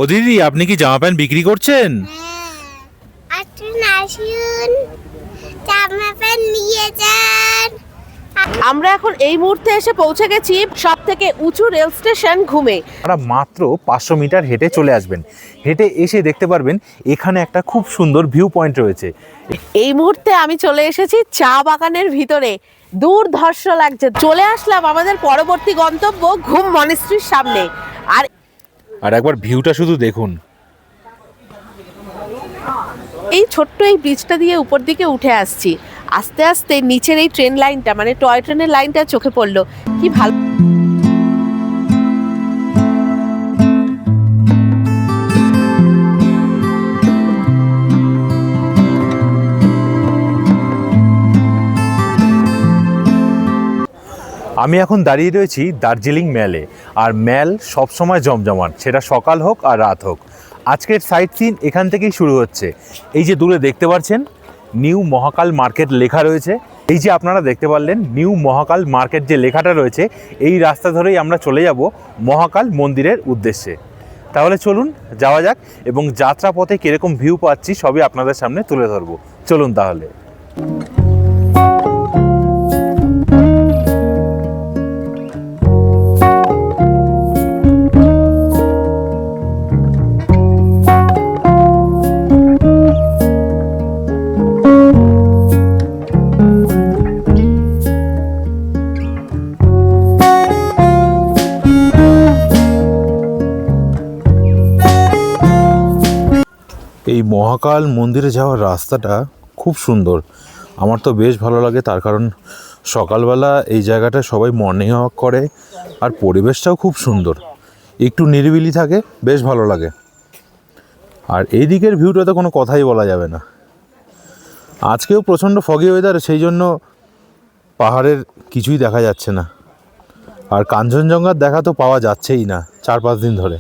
ও দিদি, আপনি কি জামা প্যান্ট বিক্রি করছেন? আমরা এখন এই মুহূর্তে এসে পৌঁছে গেছি সব থেকে উঁচু রেল স্টেশন ঘুমে। আপনারা মাত্র 500 মিটার হেঁটে চলে আসবেন। হেঁটে এসে দেখতে পারবেন এখানে একটা খুব সুন্দর ভিউ পয়েন্ট রয়েছে। এই মুহূর্তে আমি চলে এসেছি চা বাগানের ভিতরে। দুর্ধর্ষ লাগছে। চলে আসলাম আমাদের পরবর্তী গন্তব্য ঘুম মনেস্ট্রির সামনে। আর একবার ভিউটা শুধু দেখুন। এই ছোট্ট এই ব্রিজটা দিয়ে উপর দিকে উঠে আসছি। আস্তে আস্তে নিচের এই ট্রেন লাইনটা, মানে টয় ট্রেনের লাইনটা চোখে পড়লো। কি ভালো। আমি এখন দাঁড়িয়ে রয়েছি দার্জিলিং ম্যালে। আর ম্যাল সবসময় জমজমাট, সেটা সকাল হোক আর রাত হোক। আজকের সাইট সিন এখান থেকেই শুরু হচ্ছে। এই যে দূরে দেখতে পাচ্ছেন নিউ মহাকাল মার্কেট লেখা রয়েছে। এই যে আপনারা দেখতে পারলেন নিউ মহাকাল মার্কেট যে লেখাটা রয়েছে, এই রাস্তা ধরেই আমরা চলে যাব মহাকাল মন্দিরের উদ্দেশ্যে। তাহলে চলুন যাওয়া যাক, এবং যাত্রাপথে কীরকম ভিউ পাচ্ছি সবই আপনাদের সামনে তুলে ধরবো। চলুন তাহলে। এই মহাকাল মন্দিরে যাওয়ার রাস্তাটা খুব সুন্দর। আমার তো বেশ ভালো লাগে, তার কারণ সকালবেলা এই জায়গাটা সবাই মর্নিং ওয়াক করে, আর পরিবেশটাও খুব সুন্দর, একটু নিরিবিলি থাকে, বেশ ভালো লাগে। আর এই দিকের ভিউটাতে কোনো কথাই বলা যাবে না। আজকেও প্রচণ্ড ফগি ওয়েদার, সেই জন্য পাহাড়ের কিছুই দেখা যাচ্ছে না। আর কাঞ্চনজঙ্ঘার দেখা তো পাওয়া যাচ্ছেই না 4-5 দিন ধরে।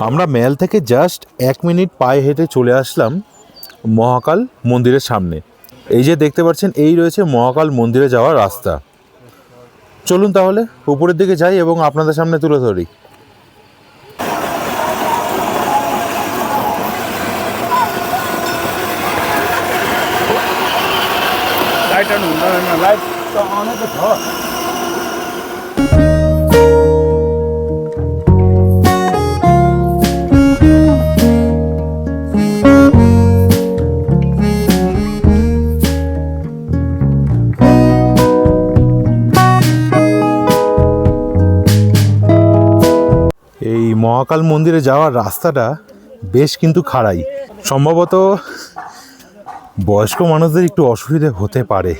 আমরা ম্যাল থেকে জাস্ট 1 মিনিট পায়ে হেঁটে চলে আসলাম মহাকাল মন্দিরের সামনে। এই যে দেখতে পাচ্ছেন, এই রয়েছে মহাকাল মন্দিরে যাওয়ার রাস্তা। চলুন তাহলে উপরের দিকে যাই এবং আপনাদের সামনে তুলে ধরি। এই মহাকাল মন্দিরে যাওয়ার রাস্তাটা বেশ কিন্তু খাড়াই। সম্ভবত বয়স্ক মানুষদের একটু অসুবিধে হতে পারে।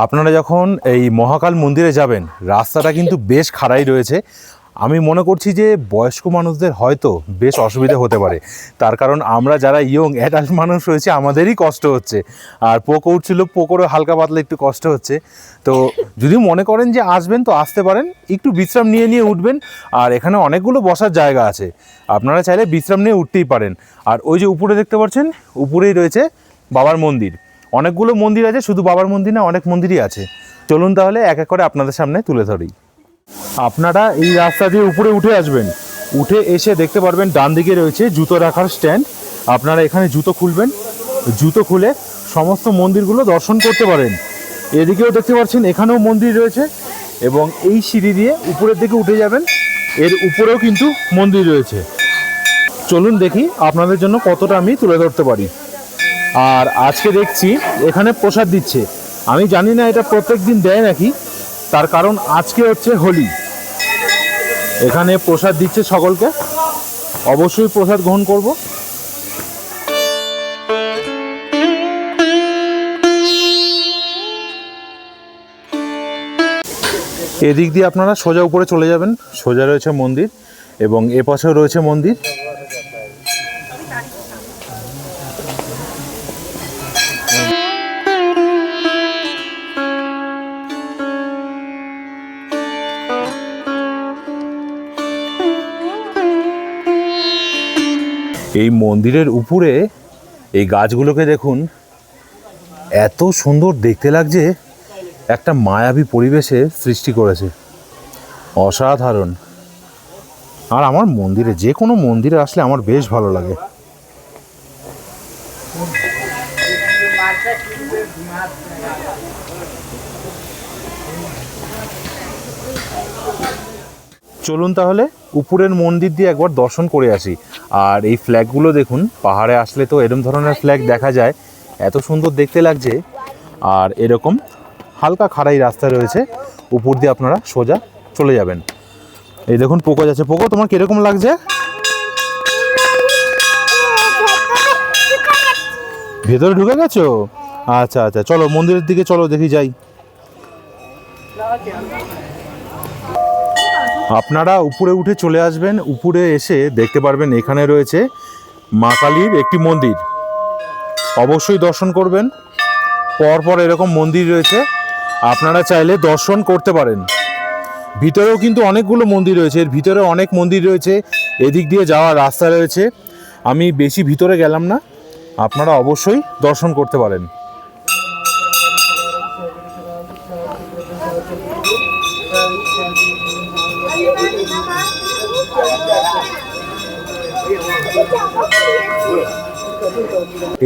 আপনারা যখন এই মহাকাল মন্দিরে যাবেন, রাস্তাটা কিন্তু বেশ খাড়াই রয়েছে। আমি মনে করছি যে বয়স্ক মানুষদের হয়তো বেশ অসুবিধা হতে পারে, তার কারণ আমরা যারা ইয়ং অ্যাডাল্ট মানুষ রয়েছে আমাদেরই কষ্ট হচ্ছে। আর পোকো উঠছিল, পোকোরও হালকা পাতলা একটু কষ্ট হচ্ছে। তো যদি মনে করেন যে আসবেন তো আসতে পারেন, একটু বিশ্রাম নিয়ে উঠবেন। আর এখানে অনেকগুলো বসার জায়গা আছে, আপনারা চাইলে বিশ্রাম নিয়ে উঠতেই পারেন। আর ওই যে উপরে দেখতে পাচ্ছেন, উপরেই রয়েছে বাবার মন্দির। অনেকগুলো মন্দির আছে, শুধু বাবার মন্দির না, অনেক মন্দিরই আছে। চলুন তাহলে এক এক করে আপনাদের সামনে তুলে ধরি। আপনারা এই রাস্তা দিয়ে উপরে উঠে আসবেন। উঠে এসে দেখতে পারবেন ডান দিকে রয়েছে জুতো রাখার স্ট্যান্ড। আপনারা এখানে জুতো খুলবেন, জুতো খুলে সমস্ত মন্দিরগুলো দর্শন করতে পারেন। এদিকেও দেখতে পাচ্ছেন এখানেও মন্দির রয়েছে, এবং এই সিঁড়ি দিয়ে উপরের দিকে উঠে যাবেন, এর উপরেও কিন্তু মন্দির রয়েছে। চলুন দেখি আপনাদের জন্য কতটা আমি তুলে ধরতে পারি। আর আজকে দেখছি এখানে প্রসাদ দিচ্ছে। আমি জানি না এটা প্রত্যেক দিন দেয় নাকি, তার কারণ আজকে হচ্ছে হোলি। এখানে প্রসাদ দিচ্ছে সকলকে, অবশ্যই প্রসাদ গ্রহণ করব। এদিক দিয়ে আপনারা সোজা উপরে চলে যাবেন, সোজা রয়েছে মন্দির, এবং এ পাশেও রয়েছে মন্দির। এই মন্দিরের উপরে এই গাছগুলোকে দেখুন, এত সুন্দর দেখতে লাগছে, একটা মায়াবী পরিবেশে সৃষ্টি করেছে, অসাধারণ। আর আমার মন্দিরে, যে কোনো মন্দিরে আসলে আমার বেশ ভালো লাগে। চলুন তাহলে উপরের মন্দির দিয়ে একবার দর্শন করে আসি। আর এই ফ্ল্যাগগুলো দেখুন, পাহাড়ে আসলে তো এরকম ধরনের ফ্ল্যাগ দেখা যায়, এত সুন্দর দেখতে লাগছে। আর এরকম হালকা খাড়াই রাস্তা রয়েছে, উপর দিয়ে আপনারা সোজা চলে যাবেন। এই দেখুন পোকো যাচ্ছে। পোকো, তোমার কিরকম লাগছে? ভেতরে ঢুকে গেছো? আচ্ছা আচ্ছা, চলো মন্দিরের দিকে চলো, দেখি যাই। আপনারা উপরে উঠে চলে আসবেন। উপরে এসে দেখতে পারবেন এখানে রয়েছে মা কালীর একটি মন্দির, অবশ্যই দর্শন করবেন। পরপর এরকম মন্দির রয়েছে, আপনারা চাইলে দর্শন করতে পারেন। ভিতরেও কিন্তু অনেকগুলো মন্দির রয়েছে, এর ভিতরে অনেক মন্দির রয়েছে, এদিক দিয়ে যাওয়ার রাস্তা রয়েছে। আমি বেশি ভিতরে গেলাম না, আপনারা অবশ্যই দর্শন করতে পারেন।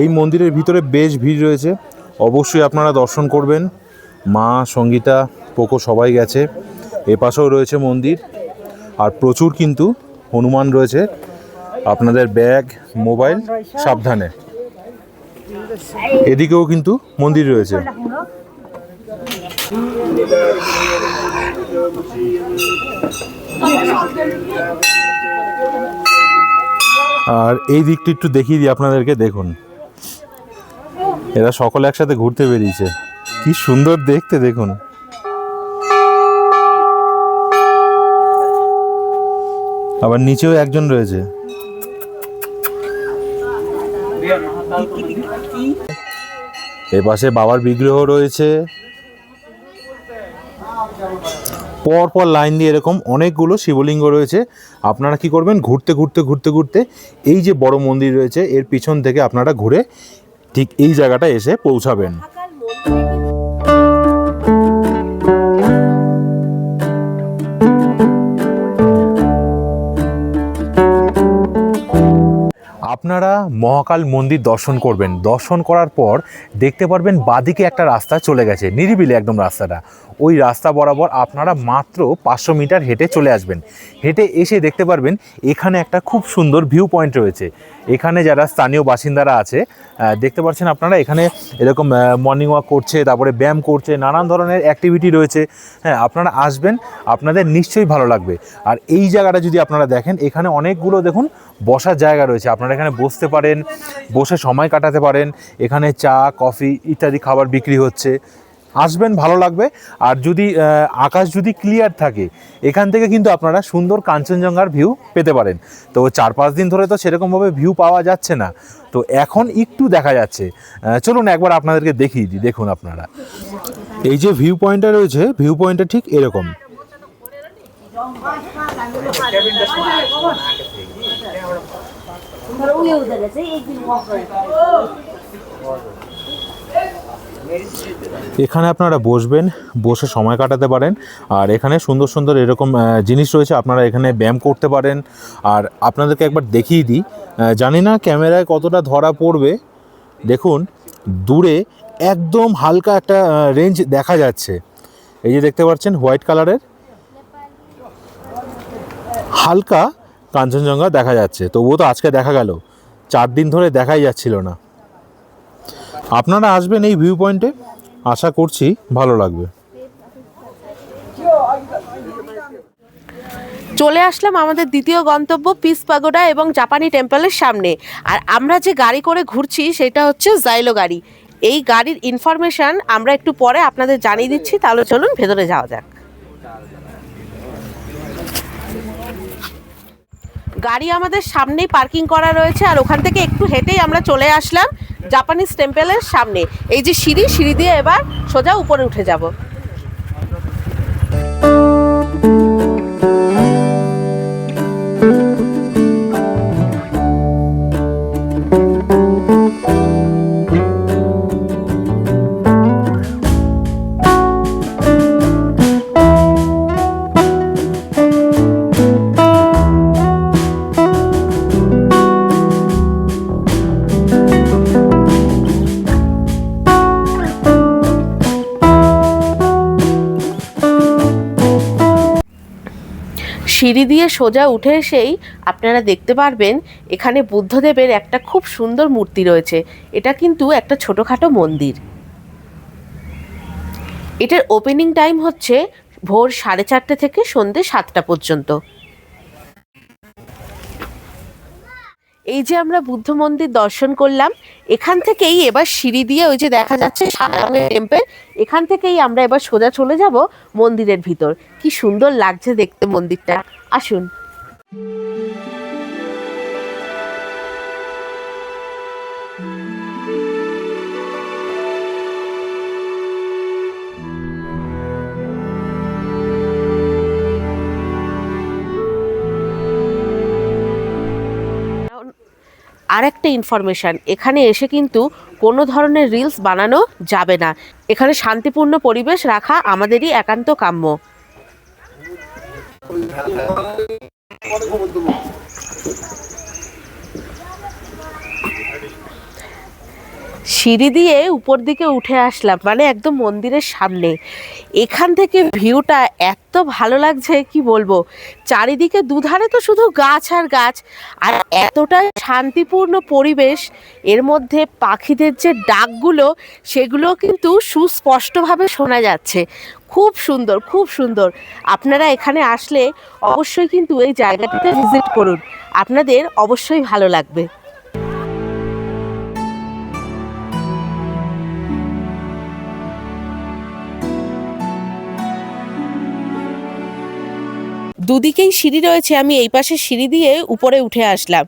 এই মন্দিরের ভিতরে বেশ ভিড় রয়েছে, অবশ্যই আপনারা দর্শন করবেন। মা, সঙ্গীতা, পোকো সবাই গেছে। এপাশেও রয়েছে মন্দির, আর প্রচুর কিন্তু হনুমান রয়েছে। আপনাদের ব্যাগ, মোবাইল সাবধানে। এদিকেও কিন্তু মন্দির রয়েছে। আর এই দিকটা একটু দেখিয়ে দিই আপনাদেরকে, দেখুন এরা সকলে একসাথে ঘুরতে বেরিয়েছে, কি সুন্দর দেখতে দেখুন। আবার নিচেও একজন রয়েছে। এপাশে বাবার বিগ্রহ রয়েছে। পরপর লাইন দিয়ে এরকম অনেকগুলো শিবলিঙ্গ রয়েছে। আপনারা কি করবেন, ঘুরতে ঘুরতে ঘুরতে ঘুরতে এই যে বড় মন্দির রয়েছে এর পিছন থেকে আপনারা ঘুরে ঠিক এই জায়গাটা এসে পৌঁছাবেন। আপনারা মহাকাল মন্দির দর্শন করবেন। দর্শন করার পর দেখতে পারবেন বাদিকে একটা রাস্তা চলে গেছে, নিরিবিলি একদম রাস্তাটা। ওই রাস্তা বরাবর আপনারা মাত্র 500 মিটার হেঁটে চলে আসবেন। হেঁটে এসে দেখতে পারবেন এখানে একটা খুব সুন্দর ভিউ পয়েন্ট রয়েছে। এখানে যারা স্থানীয় বাসিন্দারা আছে, দেখতে পাচ্ছেন আপনারা, এখানে এরকম মর্নিং ওয়াক করছে, তারপরে ব্যায়াম করছে, নানান ধরনের অ্যাক্টিভিটি রয়েছে। হ্যাঁ, আপনারা আসবেন, আপনাদের নিশ্চয়ই ভালো লাগবে। আর এই জায়গাটা যদি আপনারা দেখেন, এখানে অনেকগুলো দেখুন বসার জায়গা রয়েছে। আপনারা এখানে বসতে পারেন, বসে সময় কাটাতে পারেন। এখানে চা, কফি ইত্যাদি খাবার বিক্রি হচ্ছে। আসবেন, ভালো লাগবে। আর যদি আকাশ যদি ক্লিয়ার থাকে, এখান থেকে কিন্তু আপনারা সুন্দর কাঞ্চনজঙ্ঘার ভিউ পেতে পারেন। তো 4-5 দিন ধরে তো সেরকমভাবে ভিউ পাওয়া যাচ্ছে না, তো এখন একটু দেখা যাচ্ছে। চলুন একবার আপনাদেরকে দেখিয়ে দিই। দেখুন আপনারা, এই যে ভিউ পয়েন্টটা রয়েছে, ভিউ পয়েন্টটা ঠিক এরকম। এখানে আপনারা বসবেন, বসে সময় কাটাতে পারেন। আর এখানে সুন্দর সুন্দর এরকম জিনিস রয়েছে, আপনারা এখানে ব্যায়াম করতে পারেন। আর আপনাদেরকে একবার দেখিয়ে দিই, জানি না ক্যামেরায় কতটা ধরা পড়বে। দেখুন দূরে একদম হালকা একটা রেঞ্জ দেখা যাচ্ছে। এই যে দেখতে পাচ্ছেন হোয়াইট কালারের হালকা কাঞ্চনজঙ্ঘা দেখা যাচ্ছে। তবুও তো আজকে দেখা গেল, 4 দিন ধরে দেখাই যাচ্ছিল না। আপনারা আসবেন এই ভিউ পয়েন্টে, আশা করছি ভালো লাগবে। চলে আসলাম আমাদের দ্বিতীয় গন্তব্য পিস পাগোডা এবং জাপানি টেম্পলের সামনে। আর আমরা যে গাড়ি করে ঘুরছি সেটা হচ্ছে জাইলো গাড়ি। এই গাড়ির ইনফরমেশন আমরা একটু পরে আপনাদের জানিয়ে দিচ্ছি। তাহলে চলুন ভেতরে যাওয়া যাক। গাড়ি আমাদের সামনেই পার্কিং করা রয়েছে, আর ওখান থেকে একটু হেঁটেই আমরা চলে আসলাম জাপানিজ টেম্পলের সামনে। এই যে সিঁড়ি দিয়ে এবার সোজা উপরে উঠে যাব। সিঁড়ি দিয়ে সোজা উঠে এসেই আপনারা দেখতে পারবেন এখানে বুদ্ধদেবের একটা খুব সুন্দর মূর্তি রয়েছে। এটা কিন্তু একটা ছোটোখাটো মন্দির। এটার ওপেনিং টাইম হচ্ছে ভোর 4:30 থেকে সন্ধ্যে 7টা পর্যন্ত। এই যে আমরা বুদ্ধ মন্দির দর্শন করলাম, এখান থেকেই এবার সিঁড়ি দিয়ে ওই যে দেখা যাচ্ছে সাদা রঙের টেম্পল, এখান থেকেই আমরা এবার সোজা চলে যাব মন্দিরের ভিতর। কি সুন্দর লাগছে দেখতে মন্দিরটা, আসুন। আর একটা ইনফরমেশান, এখানে এসে কিন্তু কোনো ধরনের রিলস বানানো যাবে না। এখানে শান্তিপূর্ণ পরিবেশ রাখা আমাদেরই একান্ত কাম্য। সিঁড়ি দিয়ে উপর দিকে উঠে আসলাম, মানে একদম মন্দিরের সামনে। এখান থেকে ভিউটা এত ভালো লাগছে কি বলবো। চারিদিকে দুধারে তো শুধু গাছ আর গাছ, আর এতটাই শান্তিপূর্ণ পরিবেশ। এর মধ্যে পাখিদের যে ডাকগুলো সেগুলো কিন্তু সুস্পষ্টভাবে শোনা যাচ্ছে। খুব সুন্দর, খুব সুন্দর। আপনারা এখানে আসলে অবশ্যই কিন্তু এই জায়গাটিতে ভিজিট করুন, আপনাদের অবশ্যই ভালো লাগবে। দুদিকেই সিঁড়ি রয়েছে, আমি এই পাশে সিঁড়ি দিয়ে উপরে উঠে আসলাম।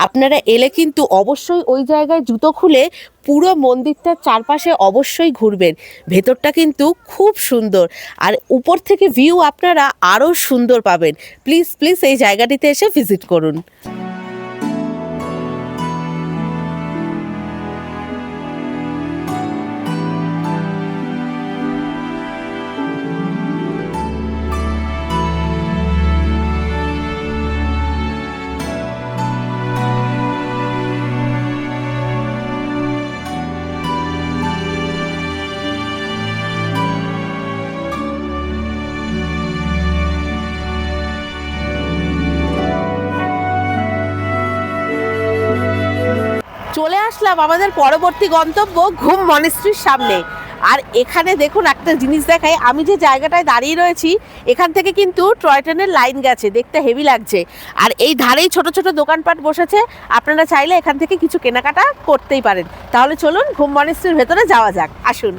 আপনারা এলে কিন্তু অবশ্যই ওই জায়গায় জুতো খুলে পুরো মন্দিরটার চারপাশে অবশ্যই ঘুরবেন। ভেতরটা কিন্তু খুব সুন্দর, আর উপর থেকে ভিউ আপনারা আরও সুন্দর পাবেন। প্লিজ প্লিজ এই জায়গাটিতে এসে ভিজিট করুন। চলে আসলাম আমাদের পরবর্তী গন্তব্য ঘুম মনেস্ট্রির সামনে। আর এখানে দেখুন একটা জিনিস দেখাই, আমি যে জায়গাটায় দাঁড়িয়ে রয়েছি এখান থেকে কিন্তু টয় ট্রেনের লাইন গেছে, দেখতে হেভি লাগছে। আর এই ধারেই ছোট ছোট দোকানপাট বসেছে, আপনারা চাইলে এখান থেকে কিছু কেনাকাটা করতেই পারেন। তাহলে চলুন ঘুম মনেস্ট্রির ভেতরে যাওয়া যাক, আসুন।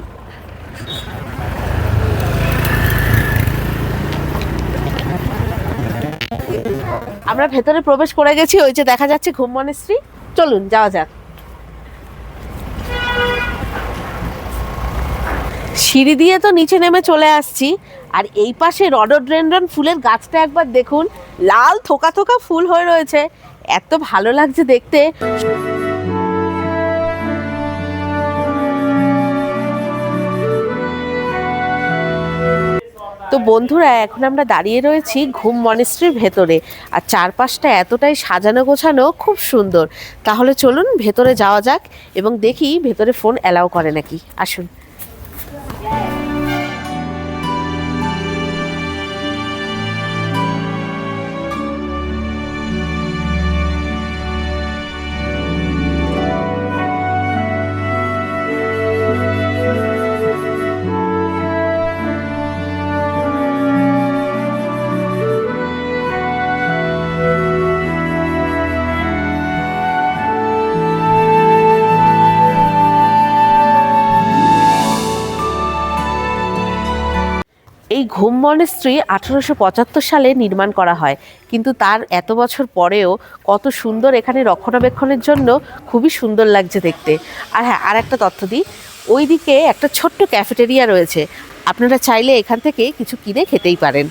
আমরা ভেতরে প্রবেশ করে গেছি, ওই যে দেখা যাচ্ছে ঘুম মনেস্ট্রি। চলুন যাওয়া যাক। সিঁড়ি দিয়ে তো নিচে নেমে চলে আসছি, আর এই পাশে রডোডেনড্রন ফুলের গাছটা একবার দেখুন, লাল থোকা থোকা ফুল হয়ে রয়েছে, এত ভালো লাগছে দেখতে। তো বন্ধুরা, এখন আমরা দাঁড়িয়ে রয়েছি ঘুম মনেস্ট্রির ভেতরে, আর চারপাশটা এতটাই সাজানো গোছানো, খুব সুন্দর। তাহলে চলুন ভেতরে যাওয়া যাক এবং দেখি ভেতরে ফোন অ্যালাউ করে নাকি, আসুন। এই ঘুম মনেস্ট্রি 1875 সালে নির্মাণ করা হয়, কিন্তু তার এত বছর পরেও কত সুন্দর এখানে রক্ষণাবেক্ষণের জন্য খুবই সুন্দর লাগছে দেখতে। আর হ্যাঁ, আর একটা তথ্য দিই, ওইদিকে একটা ছোট্ট ক্যাফেটেরিয়া রয়েছে, আপনারা চাইলে এখান থেকে কিছু কিনে খেতেই পারেন।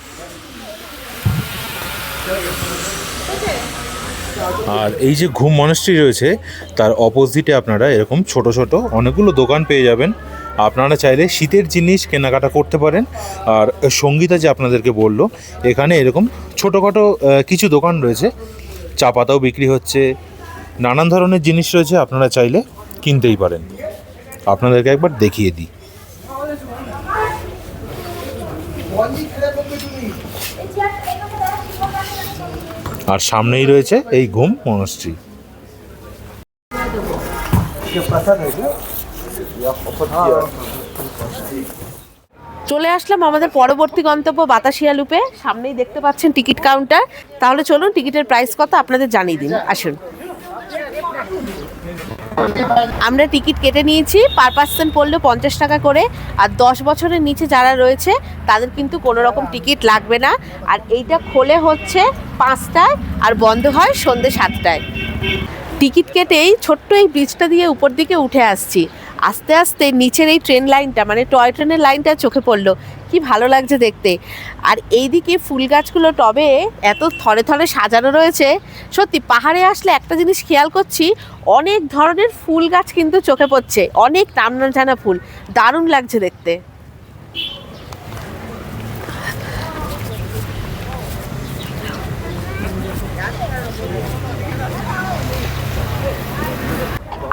আর এই যে ঘুম মনেস্ট্রি রয়েছে তার অপোজিটে আপনারা এরকম ছোট ছোট অনেকগুলো দোকান পেয়ে যাবেন। আপনারা চাইলে শীতের জিনিস কেনাকাটা করতে পারেন। আর সঙ্গীতা যে আপনাদেরকে বললো, এখানে এরকম ছোটোখাটো কিছু দোকান রয়েছে, চা পাতাও বিক্রি হচ্ছে, নানান ধরনের জিনিস রয়েছে, আপনারা চাইলে কিনতেই পারেন। আপনাদেরকে একবার দেখিয়ে দিই। আর সামনেই রয়েছে এই ঘুম মনস্ট্রি। চলে আসলাম আমাদের পরবর্তী গন্তব্য বাতাসিয়া লুপে। সামনেই দেখতে পাচ্ছেন টিকিট কাউন্টার। তাহলে চলুন টিকিটের প্রাইস কত আপনাদের জানিয়ে দিন, আসুন। আমরা টিকিট কেটে নিয়েছি, পার পার্সন পড়লো 50 টাকা করে। আর 10 বছরের নিচে যারা রয়েছে তাদের কিন্তু কোনো রকম টিকিট লাগবে না। আর এইটা খোলে হচ্ছে 5টায় আর বন্ধ হয় সন্ধ্যে 7টায়। টিকিট কেটেই ছোট্ট এই ব্রিজটা দিয়ে উপর দিকে উঠে আসছি। আস্তে আস্তে নিচের এই ট্রেন লাইনটা, মানে টয় ট্রেনের লাইনটা চোখে পড়লো, কি ভালো লাগছে দেখতে। আর এইদিকে ফুল গাছগুলো টবে এত থরে থরে সাজানো রয়েছে। সত্যি পাহাড়ে আসলে একটা জিনিস খেয়াল করছি, অনেক ধরনের ফুল গাছ কিন্তু চোখে পড়ছে, অনেক নামজানা ফুল, দারুণ লাগছে দেখতে।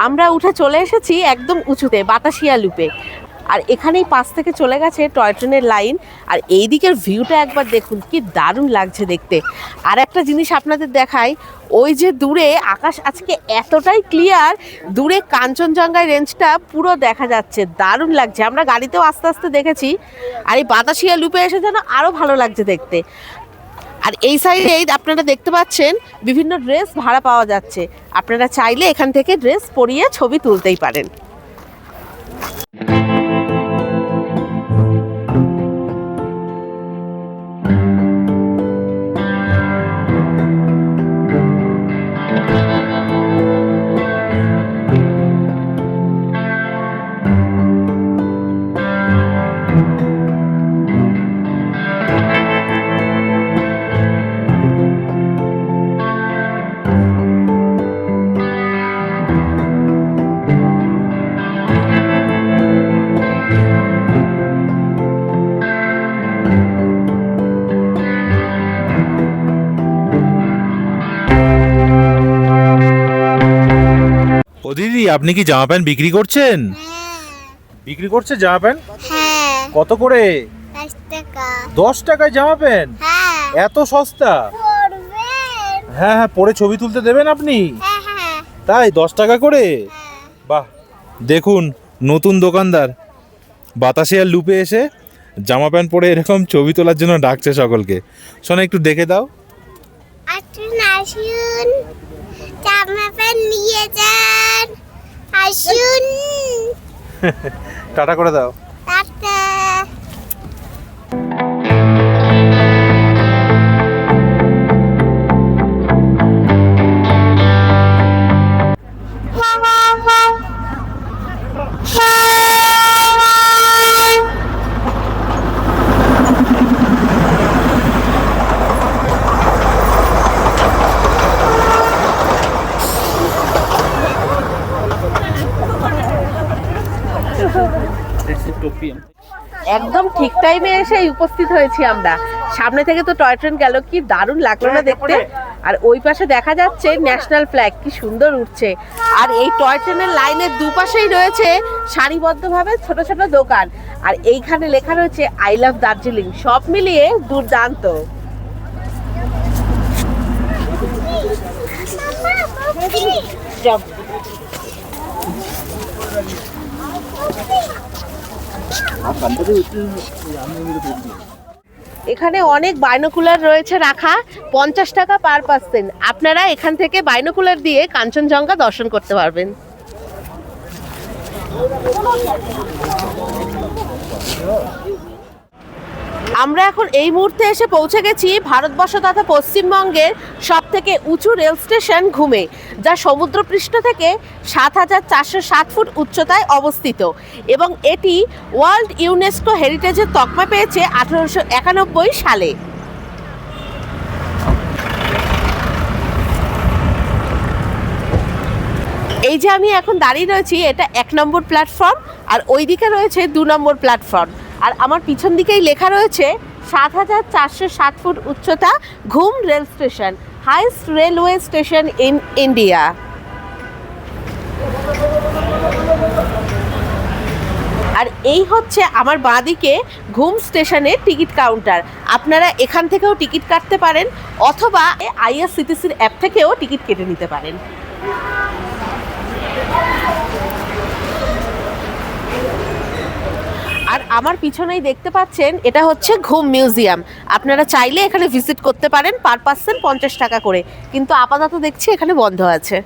আমরা উঠে চলে এসেছি একদম উঁচুতে বাতাসিয়া লুপে। আর এখানেই পাশ থেকে চলে গেছে টয় ট্রেনের লাইন। আর এই দিকের ভিউটা একবার দেখুন, কি দারুণ লাগছে দেখতে। আর একটা জিনিস আপনাদের দেখাই, ওই যে দূরে আকাশ আজকে এতটাই ক্লিয়ার, দূরে কাঞ্চনজঙ্ঘা রেঞ্জটা পুরো দেখা যাচ্ছে, দারুণ লাগছে। আমরা গাড়িতেও আস্তে আস্তে দেখেছি। আর এই বাতাসিয়া লুপে এসে যেন আরও ভালো লাগছে দেখতে। আর এই সাইডে আপনারা দেখতে পাচ্ছেন বিভিন্ন ড্রেস ভাড়া পাওয়া যাচ্ছে। আপনারা চাইলে এখান থেকে ড্রেস পরিয়ে ছবি তুলতেই পারেন। ও দিদি, আপনি কি জামা প্যান্ট বিক্রি করছেন? বিক্রি করছে জামা প্যান্ট? হ্যাঁ, কত করে? 10 টাকা। 10 টাকায় জামা প্যান্ট? হ্যাঁ, এত সস্তা? পড়বেন? হ্যাঁ হ্যাঁ, পরে ছবি তুলতে দেবেন আপনি? হ্যাঁ, হ্যাঁ, তাই 10 টাকা করে? বাহ, দেখুন নতুন দোকানদার বাতাসিয়ার লুপে এসে জামা প্যান্ট পরে এরকম ছবি তোলার জন্য ডাকছে সকলকে। শোনো, একটু দেখে দাও। আসুন আসুন, জামা প্যান্ট নিয়ে যান, আসুন। টাটা করে দাও। টাটা। একদম ঠিক টাইমে এসে উপস্থিত হয়েছি আমরা। সামনে থেকে তো টয় ট্রেন গেল, কি দারুণ লাগলো না দেখতে। আর ওই পাশে দেখা যাচ্ছে ন্যাশনাল ফ্ল্যাগ, কি সুন্দর উঠছে। আর এই টয় ট্রেনের লাইনের দুপাশেই রয়েছে সারিবদ্ধভাবে ছোট ছোট দোকান। আর এইখানে লেখা রয়েছে আই লাভ দার্জিলিং। সব মিলিয়ে দুর্দান্ত। এখানে অনেক বাইনোকুলার রয়েছে রাখা, 50 টাকা পার পার্সন। আপনারা এখান থেকে বাইনোকুলার দিয়ে কাঞ্চনজঙ্ঘা দর্শন করতে পারবেন। আমরা এখন এই মুহূর্তে এসে পৌঁছে গেছি ভারতবর্ষ তথা পশ্চিমবঙ্গের সবথেকে উঁচু রেল স্টেশন ঘুমে, যা সমুদ্রপৃষ্ঠ থেকে ৭,৪০৭ ফুট উচ্চতায় অবস্থিত এবং এটি ওয়ার্ল্ড ইউনেস্কো হেরিটেজের তকমা পেয়েছে 1891 সালে। এই যে আমি এখন দাঁড়িয়ে রয়েছি, এটা 1 নম্বর প্ল্যাটফর্ম, আর ওই দিকে রয়েছে 2 নম্বর প্ল্যাটফর্ম। আর আমার পিছন দিকেই লেখা রয়েছে ৭,৪০৭ ফুট উচ্চতা Ghum rail station, highest railway station in India. আর এই হচ্ছে আমার বাঁদিকে ঘুম স্টেশনের টিকিট কাউন্টার। আপনারা এখান থেকেও টিকিট কাটতে পারেন অথবা আইআরসিটিসির অ্যাপ থেকেও টিকিট কেটে নিতে পারেন। আর আমার পিছনেই দেখতে পাচ্ছেন এটা হচ্ছে ঘুম মিউজিয়াম। আপনারা চাইলে এখানে ভিজিট করতে পারেন পার পার্সন 50 টাকা করে, কিন্তু আপাতত দেখছি এখানে বন্ধ আছে।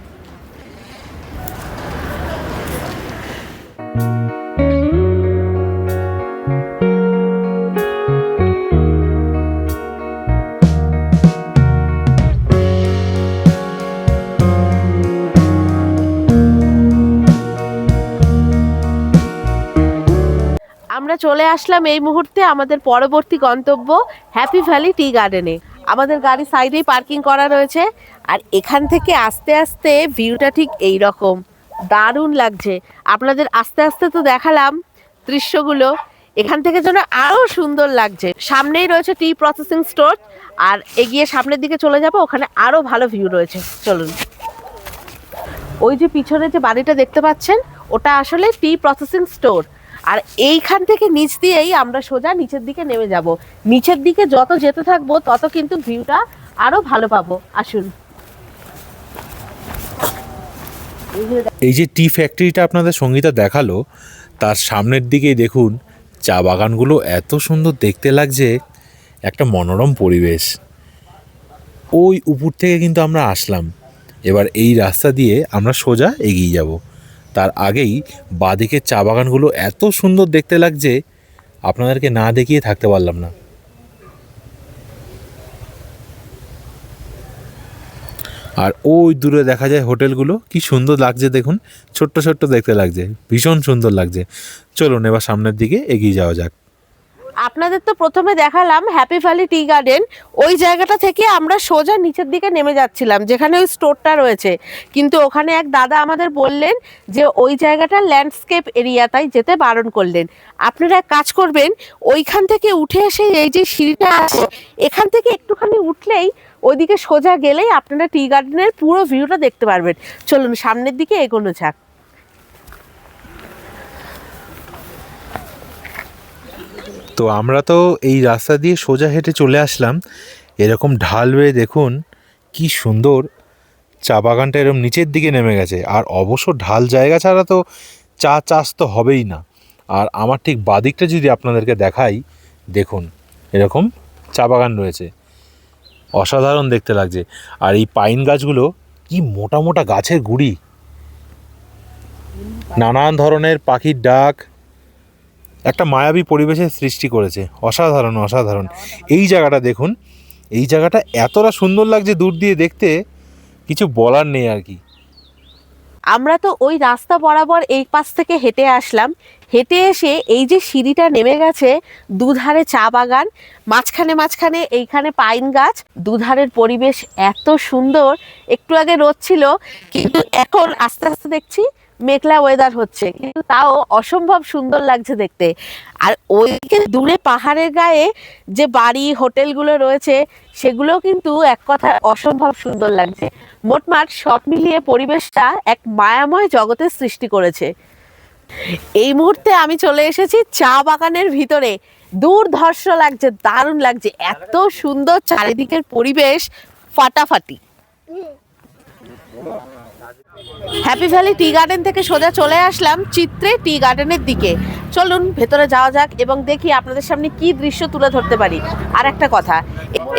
আমরা চলে আসলাম এই মুহূর্তে আমাদের পরবর্তী গন্তব্য হ্যাপি ভ্যালি টি গার্ডেনে। আমাদের গাড়ি সাইডেই পার্কিং করা রয়েছে, আর এখান থেকে আস্তে আস্তে ভিউটা ঠিক এই রকম দারুণ লাগছে। আপনাদের আস্তে আস্তে তো দেখালাম দৃশ্যগুলো, এখান থেকে যেন আরও সুন্দর লাগছে। সামনেই রয়েছে টি প্রসেসিং স্টোর, আর এগিয়ে সামনের দিকে চলে যাবো, ওখানে আরও ভালো ভিউ রয়েছে। চলুন। ওই যে পিছনে যে বাড়িটা দেখতে পাচ্ছেন ওটা আসলে টি প্রসেসিং স্টোর, আর এইখান থেকে নিচ দিয়েই আমরা সোজা নিচের দিকে নেমে যাব। নিচের দিকে যত যেতে থাকবো তত কিন্তু ভিউটা আরো ভালো পাবো। আসুন। এই যে টি ফ্যাক্টরিটা আপনাদের সঙ্গীতা দেখালো, তার সামনের দিকেই দেখুন চা বাগানগুলো এত সুন্দর দেখতে লাগছে, একটা মনোরম পরিবেশ। ওই উপর থেকে কিন্তু আমরা আসলাম, এবার এই রাস্তা দিয়ে আমরা সোজা এগিয়ে যাব। তার আগেই বাঁদিকে চা বাগানগুলো এত সুন্দর দেখতে লাগছে, আপনাদেরকে না দেখিয়ে থাকতে পারলাম না। আর ওই দূরে দেখা যায় হোটেলগুলো, কি সুন্দর লাগছে দেখুন, ছোট্ট ছোট্ট দেখতে লাগছে, ভীষণ সুন্দর লাগছে। চলুন এবার সামনের দিকে এগিয়ে যাওয়া যাক। আপনাদের তো প্রথমে দেখালাম হ্যাপি ভ্যালি টি গার্ডেন, ওই জায়গাটা থেকে আমরা সোজা নিচের দিকে নেমে যাচ্ছিলাম যেখানে ওই স্টোরটা রয়েছে, কিন্তু ওখানে এক দাদা আমাদের বললেন যে ওই জায়গাটা ল্যান্ডস্কেপ এরিয়া, তাই যেতে বারণ করলেন। আপনারা এক কাজ করবেন, ওইখান থেকে উঠে এসে এই যে সিঁড়িটা আছে এখান থেকে একটুখানি উঠলেই ওইদিকে সোজা গেলেই আপনারা টি গার্ডেনের পুরো ভিউটা দেখতে পারবেন। চলুন সামনের দিকে এগোনো যাক। তো আমরা তো এই রাস্তা দিয়ে সোজা হেঁটে চলে আসলাম, এরকম ঢাল বেয়ে দেখুন কি সুন্দর চা বাগানটা এরকম নিচের দিকে নেমে গেছে। আর অবশ্য ঢাল জায়গা ছাড়া তো চা চাষ তো হবেই না। আর আমার ঠিক বাদিকটা যদি আপনাদেরকে দেখাই, দেখুন এরকম চা বাগান রয়েছে, অসাধারণ দেখতে লাগছে। আর এই পাইন গাছগুলো কি মোটা মোটা গাছের গুড়ি, নানান ধরনের পাখির ডাক, একটা মায়াবী পরিবেশের সৃষ্টি করেছে। অসাধারণ অসাধারণ। এই জায়গাটা দেখুন, এই জায়গাটা এতটা সুন্দর লাগছে দূর দিয়ে দেখতে, কিছু বলার নেই আর কি। আমরা তো ওই রাস্তা বরাবর এই পাশ থেকে হেঁটে আসলাম, হেঁটে এসে এই যে সিঁড়িটা নেমে গেছে, দুধারে চা বাগান, মাঝখানে মাঝখানে এইখানে পাইন গাছ, দুধারের পরিবেশ এত সুন্দর। একটু আগে রোদ ছিল, কিন্তু এখন আস্তে আস্তে দেখছি মেঘলা ওয়েদার হচ্ছে, কিন্তু তাও অসম্ভব সুন্দর লাগছে দেখতে। আর ওইদিকে দূরে পাহাড়ের গায়ে যে বাড়ি হোটেলগুলো রয়েছে সেগুলো কিন্তু এক কথা অসম্ভব সুন্দর লাগছে। মোটমাট সব মিলিয়ে পরিবেশটা এক মায়াময় জগতের সৃষ্টি করেছে। এই মুহূর্তে আমি চলে এসেছি চা বাগানের ভিতরে, দুর্ধর্ষ লাগছে, দারুণ লাগছে, এত সুন্দর চারিদিকের পরিবেশ, ফাটাফাটি। হ্যাপি ভ্যালি টি গার্ডেন থেকে সোজা চলে আসলাম চিত্রে টি গার্ডেনের দিকে। চলুন ভেতরে যাওয়া যাক এবং দেখি আপনাদের সামনে কি দৃশ্য তুলে ধরতে পারি। আর একটা কথা,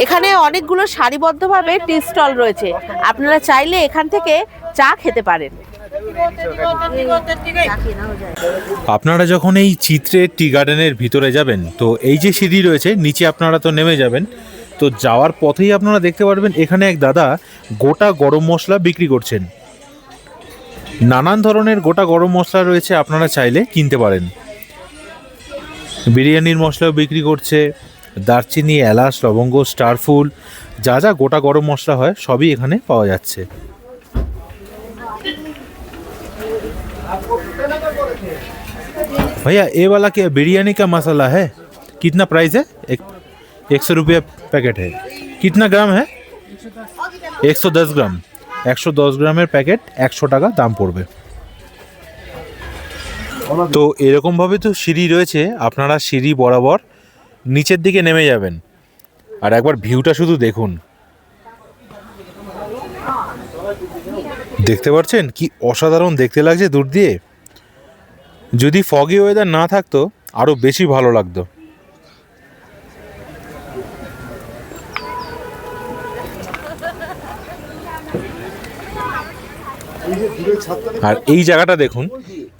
এখানে অনেকগুলো সারিবদ্ধভাবে টি স্টল রয়েছে, আপনারা চাইলে এখান থেকে চা খেতে পারেন। আপনারা যখন এই চিত্রের টি গার্ডেনের ভিতরে যাবেন, তো এই যে সিঁড়ি রয়েছে নিচে আপনারা তো নেমে যাবেন, তো যাওয়ার পথেই আপনারা দেখতে পারবেন এখানে এক দাদা গোটা গরম মশলা বিক্রি করছেন। নানান ধরনের গোটা গরম মশলা রয়েছে, আপনারা চাইলে কিনতে পারেন। বিরিয়ানির মশলাও বিক্রি করছে, দারচিনি, এলাচ, লবঙ্গ, স্টারফুল, যা যা গোটা গরম মশলা হয় সবই এখানে পাওয়া যাচ্ছে। भैया ये वाला क्या बिरयानी का मसाला है, कितना प्राइस है? 100 रुपया पैकेट है। कितना ग्राम है? 110 গ্রাম। 110 গ্রামের প্যাকেট 100 টাকা দাম পড়বে। তো এরকমভাবে তো সিঁড়ি রয়েছে, আপনারা সিঁড়ি বরাবর নিচের দিকে নেমে যাবেন। আর একবার ভিউটা শুধু দেখুন, দেখতে পাচ্ছেন কি অসাধারণ দেখতে লাগছে দূর দিয়ে। যদি ফগি ওয়েদার না থাকতো আরও বেশি ভালো লাগতো। আর এই জায়গাটা দেখুন,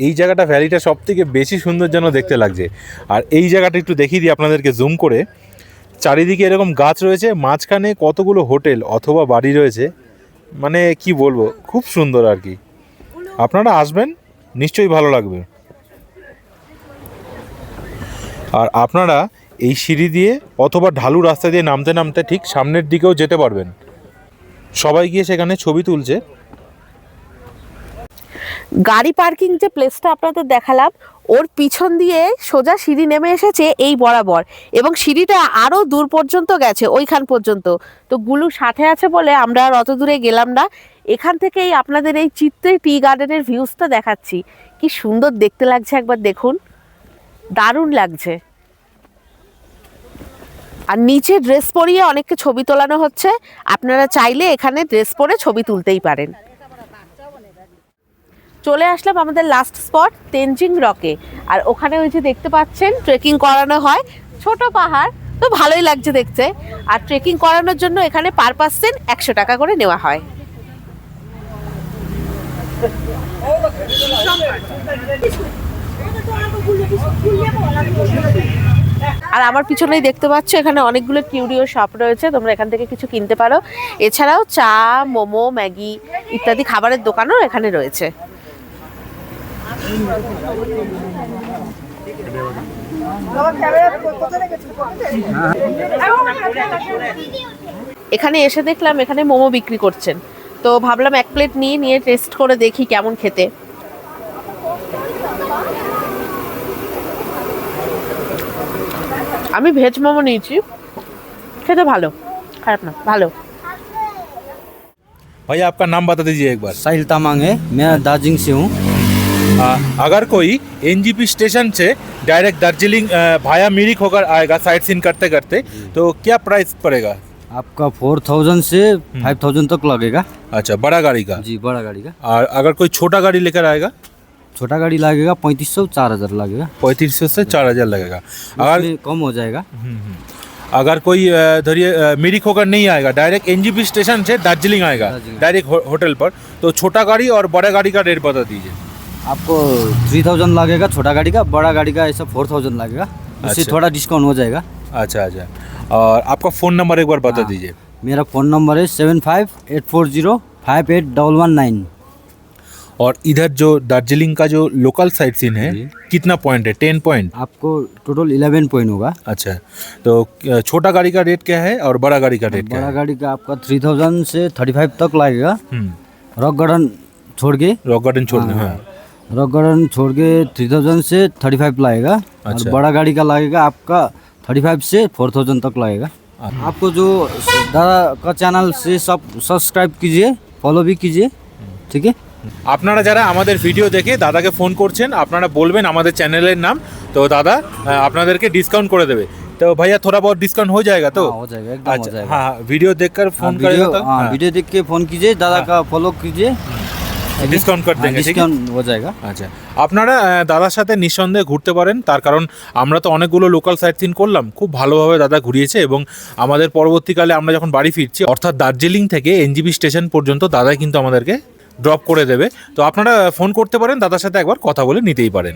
এই জায়গাটা ভ্যালিটা সব থেকে বেশি সুন্দর যেন দেখতে লাগছে। আর এই জায়গাটা একটু দেখিয়ে দিই আপনাদেরকে জুম করে। চারিদিকে এরকম গাছ রয়েছে, মাঝখানে কতগুলো হোটেল অথবা বাড়ি রয়েছে, মানে কি বলবো, খুব সুন্দর আর কি। আপনারা আসবেন, নিশ্চয়ই ভালো লাগবে। আর আপনারা এই সিঁড়ি দিয়ে অথবা ঢালু রাস্তা দিয়ে নামতে নামতে ঠিক সামনের দিকেও যেতে পারবেন। সবাই গিয়ে সেখানে ছবি তুলছে। গাড়ি পার্কিং যে প্লেসটা আপনাদের দেখালাম, ওর পিছন দিয়ে সোজা সিঁড়ি নেমে এসেছে এই বরাবর, এবং সিঁড়িটা আরও দূর পর্যন্ত গেছে, ওইখান পর্যন্ত। তো গুলু সাথে আছে বলে আমরা আর অত দূরে গেলাম না। এখান থেকেই আপনাদের এই চিত্রে টি গার্ডেনের ভিউজটা দেখাচ্ছি। কি সুন্দর দেখতে লাগছে, একবার দেখুন, দারুণ লাগছে। আর নিচে ড্রেস পরিয়ে অনেককে ছবি তোলানো হচ্ছে, আপনারা চাইলে এখানে ড্রেস পরে ছবি তুলতেই পারেন। চলে আসলাম আমাদের লাস্ট স্পট তেনজিং রকে। আর ওখানে ওই যে দেখতে পাচ্ছেন ট্রেকিং করানো হয়, ছোট পাহাড়, তো ভালোই লাগছে দেখতে। আর ট্রেকিং করানোর জন্য এখানে পার পার্সন 100 টাকা করে নেওয়া হয়। আর আমার পিছনেই দেখতে পাচ্ছ এখানে অনেকগুলো কিউরিও শপ রয়েছে, তোমরা এখান থেকে কিছু কিনতে পারো। এছাড়াও চা, মোমো, ম্যাগি ইত্যাদি খাবারের দোকানও এখানে রয়েছে। এখানে এসে দেখলাম এখানে মোমো বিক্রি করছেন, তো ভাবলাম 1 প্লেট নিয়ে টেস্ট করে দেখি কেমন খেতে। আমি ভেজ মোমো নিয়েছি, খেতে भालो, খারাপ না, ভালো। भैया आपका नाम बता दीजिए एक बार। साहिल तामांग है, मैं दार्जिलिंग से हूँ। अगर कोई एनजीपी स्टेशन से डायरेक्ट दार्जिलिंग भाया मिरिक होकर आएगा साइट सीन करते करते, तो क्या प्राइस पड़ेगा? आपका 4000 से 5000 तक लगेगा। अच्छा, बड़ा गाड़ी का? जी, बड़ा गाड़ी का। और अगर कोई छोटा गाड़ी लेकर आएगा? छोटा गाड़ी लगेगा 3500 4000 लगेगा। 3500 से 4000 लगेगा। अगर उसमें कम हो जाएगा। अगर कोई धरिए मिरिक होकर नहीं आएगा, डायरेक्ट एनजीपी स्टेशन से दार्जिलिंग आएगा डायरेक्ट होटल पर, तो छोटा गाड़ी और बड़ा गाड़ी का रेट बता दीजिए। आपको 3000 लगेगा छोटा गाड़ी का, बड़ा गाड़ी का ऐसा 4000 लगेगा। उससे अच्छा। थोड़ा डिस्काउंट हो जाएगा। अच्छा अच्छा, और आपका फ़ोन नंबर एक बार बता दीजिए। मेरा फ़ोन नंबर है 7584058119। और इधर जो दार्जिलिंग का जो लोकल साइट सीन है, कितना पॉइंट है? 10 पॉइंट? आपको टोटल 11 पॉइंट होगा। अच्छा, तो छोटा गाड़ी का रेट क्या है और बड़ा गाड़ी का रेट क्या बड़ा है? गाड़ी का आपका 3000 से 35 तक लगेगा। रॉक गार्डन छोड़ के, रॉक गार्डन छोड़ने, हाँ। रॉक गार्डन छोड़ के 3000 से 35 लगेगा। और अच्छा। बड़ा गाड़ी का लगेगा आपका 35 से 4000 तक लगेगा। आपको जो दादा का चैनल से सब सब्सक्राइब कीजिए, फॉलो भी कीजिए, ठीक है। আপনারা যারা আমাদের ভিডিও দেখে দাদাকে ফোন করছেন, আপনারা বলবেন আমাদের চ্যানেলের নাম, তো দাদা আপনাদেরকে ডিসকাউंट করে দেবে। तो भैया थोड़ा बहुत डिस्काउंट हो जाएगा तो? हाँ, हो जाएगा, एकदम हो अच्छा, जाएगा। हाँ, वीडियो देखकर फोन करेगा तो हाँ, वीडियो देख के फ़ोन कीजिए, दादा का फॉलो कीजिए, ডিসকাউন্ট করে দেंगे, ঠিক আছে? डिस्काउंट हो जाएगा। আচ্ছা, আপনারা দাদার সাথে নিঃসন্দেহে ঘুরতে পারেন, তার কারণ আমরা তো অনেকগুলো লোকাল সাইট সিন করলাম, খুব ভালোভাবে দাদা ঘুরিয়েছে। এবং আমাদের পরবর্তীকালে আমরা যখন বাড়ি ফিরছি, অর্থাৎ দার্জিলিং থেকে এনজিবি স্টেশন পর্যন্ত দাদাই কিন্তু আমাদেরকে ড্রপ করে দেবে। তো আপনারা ফোন করতে পারেন, দাদার সাথে একবার কথা বলে নিতেই পারেন।